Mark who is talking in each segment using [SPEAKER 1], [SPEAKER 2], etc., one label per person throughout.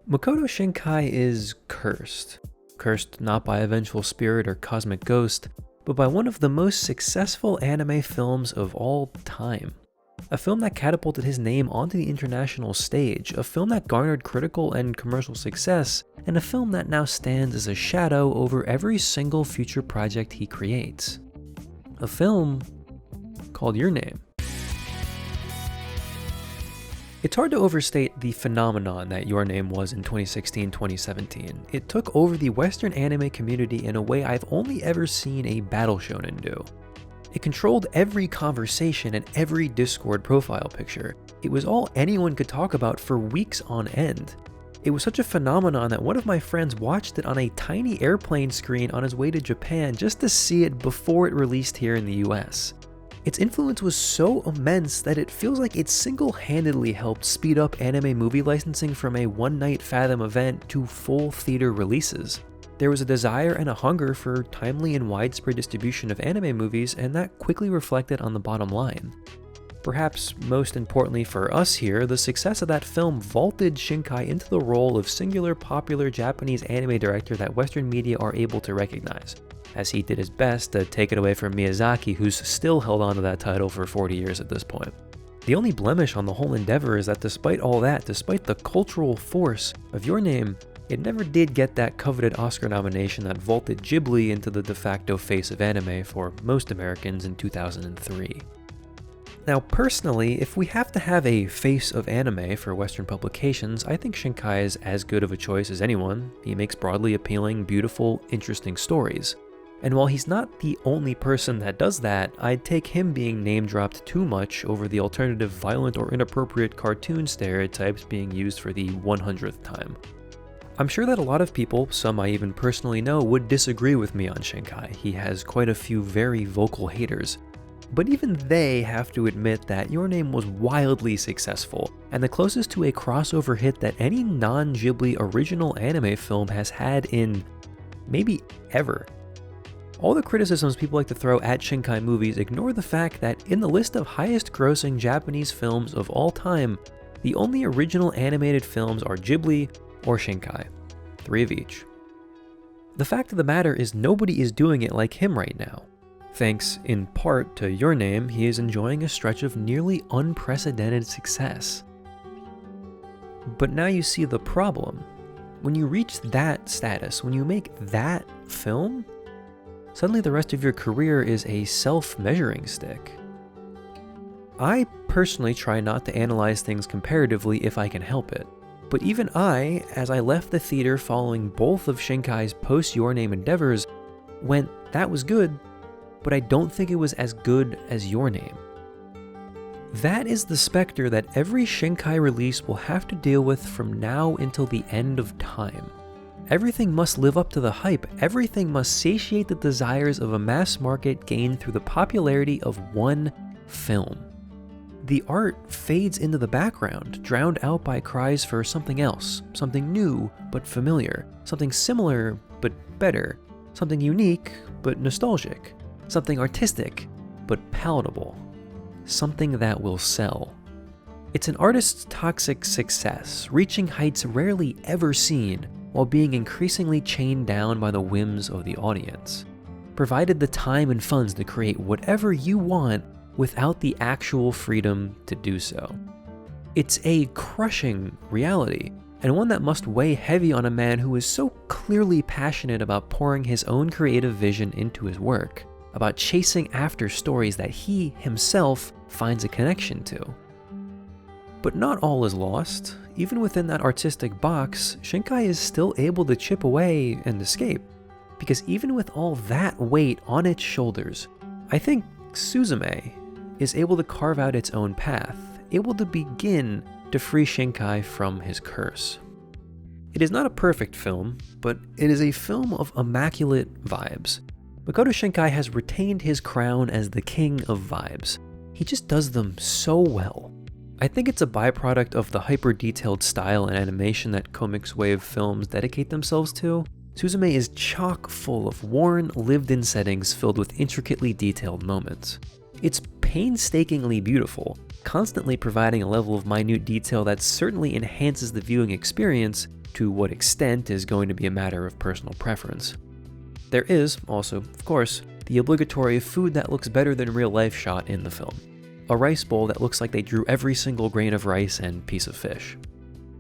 [SPEAKER 1] Makoto Shinkai is cursed. Cursed not by a vengeful spirit or cosmic ghost, but by one of the most successful anime films of all time. A film that catapulted his name onto the international stage, a film that garnered critical and commercial success, and a film that now stands as a shadow over every single future project he creates. A film called Your Name. It's hard to overstate the phenomenon that Your Name was in 2016-2017. It took over the Western anime community in a way I've only ever seen a battle shonen do. It controlled every conversation and every Discord profile picture. It was all anyone could talk about for weeks on end. It was such a phenomenon that one of my friends watched it on a tiny airplane screen on his way to Japan just to see it before it released here in the US. Its influence was so immense that it feels like it single-handedly helped speed up anime movie licensing from a one-night Fathom event to full theater releases. There was a desire and a hunger for timely and widespread distribution of anime movies, and that quickly reflected on the bottom line. Perhaps most importantly for us here, the success of that film vaulted Shinkai into the role of singular popular Japanese anime director that Western media are able to recognize, as he did his best to take it away from Miyazaki, who's still held on to that title for 40 years at this point. The only blemish on the whole endeavor is that despite all that, despite the cultural force of Your Name, it never did get that coveted Oscar nomination that vaulted Ghibli into the de facto face of anime for most Americans in 2003. Now personally, if we have to have a face of anime for Western publications, I think Shinkai is as good of a choice as anyone. He makes broadly appealing, beautiful, interesting stories. And while he's not the only person that does that, I'd take him being name-dropped too much over the alternative violent or inappropriate cartoon stereotypes being used for the 100th time. I'm sure that a lot of people, some I even personally know, would disagree with me on Shinkai. He has quite a few very vocal haters. But even they have to admit that Your Name was wildly successful, and the closest to a crossover hit that any non-Ghibli original anime film has had in maybe ever. All the criticisms people like to throw at Shinkai movies ignore the fact that in the list of highest grossing Japanese films of all time, the only original animated films are Ghibli or Shinkai, 3 of each. The fact of the matter is nobody is doing it like him right now. Thanks, in part, to Your Name, he is enjoying a stretch of nearly unprecedented success. But now you see the problem. When you reach that status, when you make that film, suddenly the rest of your career is a self-measuring stick. I personally try not to analyze things comparatively if I can help it. But even I, as I left the theater following both of Shinkai's post-Your Name endeavors, went, that was good, but I don't think it was as good as Your Name. That is the specter that every Shinkai release will have to deal with from now until the end of time. Everything must live up to the hype, everything must satiate the desires of a mass market gained through the popularity of one film. The art fades into the background, drowned out by cries for something else, something new but familiar, something similar but better, something unique but nostalgic, something artistic but palatable, something that will sell. It's an artist's toxic success, reaching heights rarely ever seen, while being increasingly chained down by the whims of the audience, provided the time and funds to create whatever you want without the actual freedom to do so. It's a crushing reality, and one that must weigh heavy on a man who is so clearly passionate about pouring his own creative vision into his work, about chasing after stories that he himself finds a connection to. But not all is lost. Even within that artistic box, Shinkai is still able to chip away and escape. Because even with all that weight on its shoulders, I think Suzume is able to carve out its own path, able to begin to free Shinkai from his curse. It is not a perfect film, but it is a film of immaculate vibes. Makoto Shinkai has retained his crown as the king of vibes. He just does them so well. I think it's a byproduct of the hyper-detailed style and animation that Comics Wave films dedicate themselves to. Suzume is chock full of worn, lived-in settings filled with intricately detailed moments. It's painstakingly beautiful, constantly providing a level of minute detail that certainly enhances the viewing experience, to what extent is going to be a matter of personal preference. There is also, of course, the obligatory food that looks better than real life shot in the film. A rice bowl that looks like they drew every single grain of rice and piece of fish.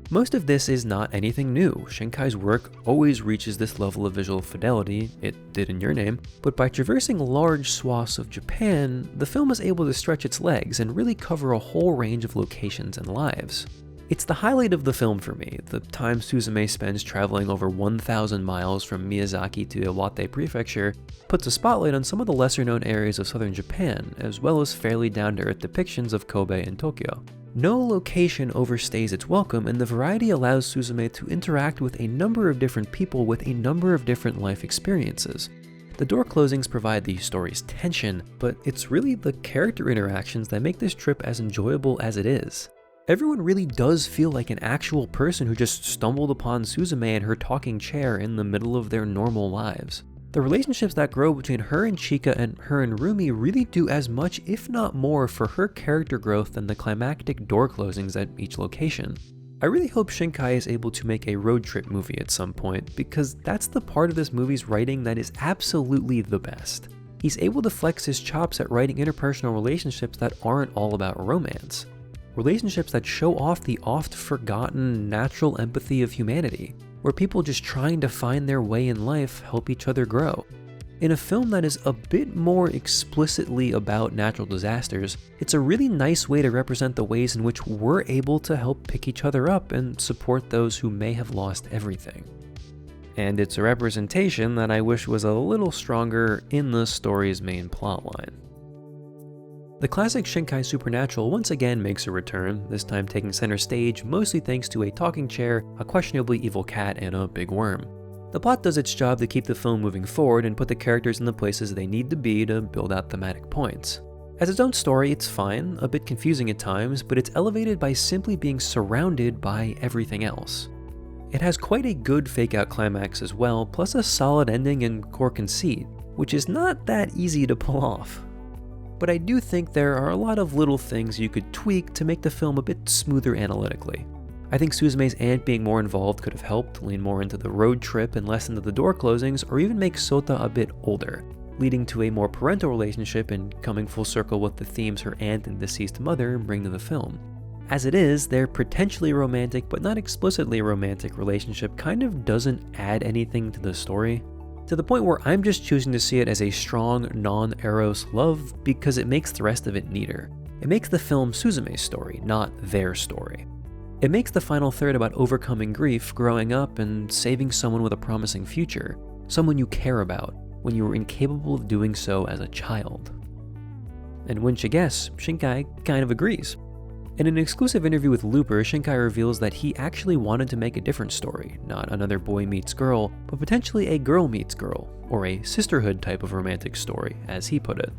[SPEAKER 1] Most of this is not anything new. Shinkai's work always reaches this level of visual fidelity, it did in Your Name, but by traversing large swaths of Japan, the film is able to stretch its legs and really cover a whole range of locations and lives. It's the highlight of the film for me, the time Suzume spends traveling over 1,000 miles from Miyazaki to Iwate Prefecture puts a spotlight on some of the lesser-known areas of southern Japan, as well as fairly down-to-earth depictions of Kobe and Tokyo. No location overstays its welcome, and the variety allows Suzume to interact with a number of different people with a number of different life experiences. The door closings provide the story's tension, but it's really the character interactions that make this trip as enjoyable as it is. Everyone really does feel like an actual person who just stumbled upon Suzume and her talking chair in the middle of their normal lives. The relationships that grow between her and Chika and her and Rumi really do as much, if not more, for her character growth than the climactic door closings at each location. I really hope Shinkai is able to make a road trip movie at some point, because that's the part of this movie's writing that is absolutely the best. He's able to flex his chops at writing interpersonal relationships that aren't all about romance. Relationships that show off the oft-forgotten natural empathy of humanity, where people just trying to find their way in life help each other grow. In a film that is a bit more explicitly about natural disasters, it's a really nice way to represent the ways in which we're able to help pick each other up and support those who may have lost everything. And it's a representation that I wish was a little stronger in the story's main plotline. The classic Shinkai supernatural once again makes a return, this time taking center stage mostly thanks to a talking chair, a questionably evil cat, and a big worm. The plot does its job to keep the film moving forward and put the characters in the places they need to be to build out thematic points. As its own story, it's fine, a bit confusing at times, but it's elevated by simply being surrounded by everything else. It has quite a good fake-out climax as well, plus a solid ending and core conceit, which is not that easy to pull off. But I do think there are a lot of little things you could tweak to make the film a bit smoother analytically. I think Suzume's aunt being more involved could have helped, lean more into the road trip and less into the door closings, or even make Sota a bit older, leading to a more parental relationship and coming full circle with the themes her aunt and deceased mother bring to the film. As it is, their potentially romantic but not explicitly romantic relationship kind of doesn't add anything to the story, to the point where I'm just choosing to see it as a strong, non-Eros love because it makes the rest of it neater. It makes the film Suzume's story, not their story. It makes the final third about overcoming grief, growing up, and saving someone with a promising future, someone you care about, when you were incapable of doing so as a child. And wouldn't you guess, Shinkai kind of agrees. In an exclusive interview with Looper, Shinkai reveals that he actually wanted to make a different story, not another boy meets girl, but potentially a girl meets girl, or a sisterhood type of romantic story, as he put it.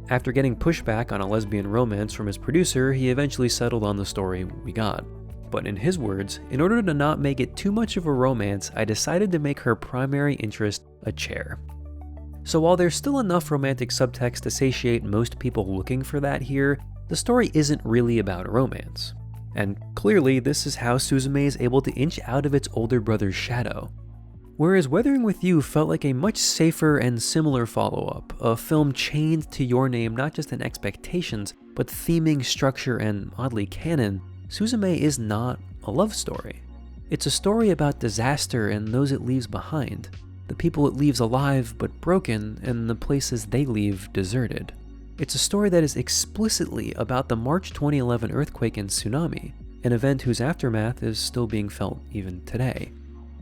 [SPEAKER 1] After getting pushback on a lesbian romance from his producer, he eventually settled on the story we got. But in his words, in order to not make it too much of a romance, I decided to make her primary interest a chair. So while there's still enough romantic subtext to satiate most people looking for that here, the story isn't really about romance. And clearly, this is how Suzume is able to inch out of its older brother's shadow. Whereas Weathering with You felt like a much safer and similar follow-up, a film chained to Your Name not just in expectations, but theming, structure, and oddly canon, Suzume is not a love story. It's a story about disaster and those it leaves behind, the people it leaves alive but broken, and the places they leave deserted. It's a story that is explicitly about the March 2011 earthquake and tsunami, an event whose aftermath is still being felt even today.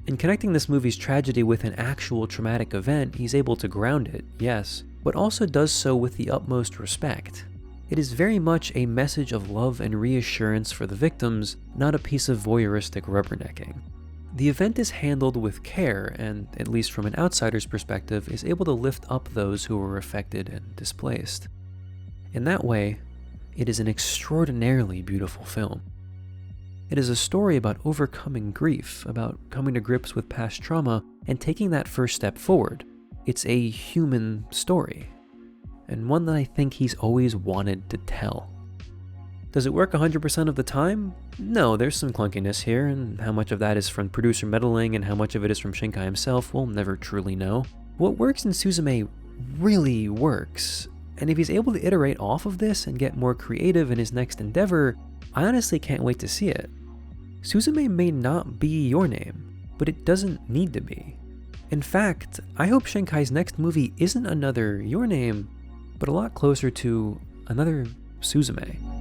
[SPEAKER 1] In connecting this movie's tragedy with an actual traumatic event, he's able to ground it, yes, but also does so with the utmost respect. It is very much a message of love and reassurance for the victims, not a piece of voyeuristic rubbernecking. The event is handled with care and, at least from an outsider's perspective, is able to lift up those who were affected and displaced. In that way, it is an extraordinarily beautiful film. It is a story about overcoming grief, about coming to grips with past trauma, and taking that first step forward. It's a human story, and one that I think he's always wanted to tell. Does it work 100% of the time? No, there's some clunkiness here, and how much of that is from producer meddling and how much of it is from Shinkai himself, we'll never truly know. What works in Suzume really works, and if he's able to iterate off of this and get more creative in his next endeavor, I honestly can't wait to see it. Suzume may not be your name, but it doesn't need to be. In fact, I hope Shinkai's next movie isn't another Your Name, but a lot closer to another Suzume.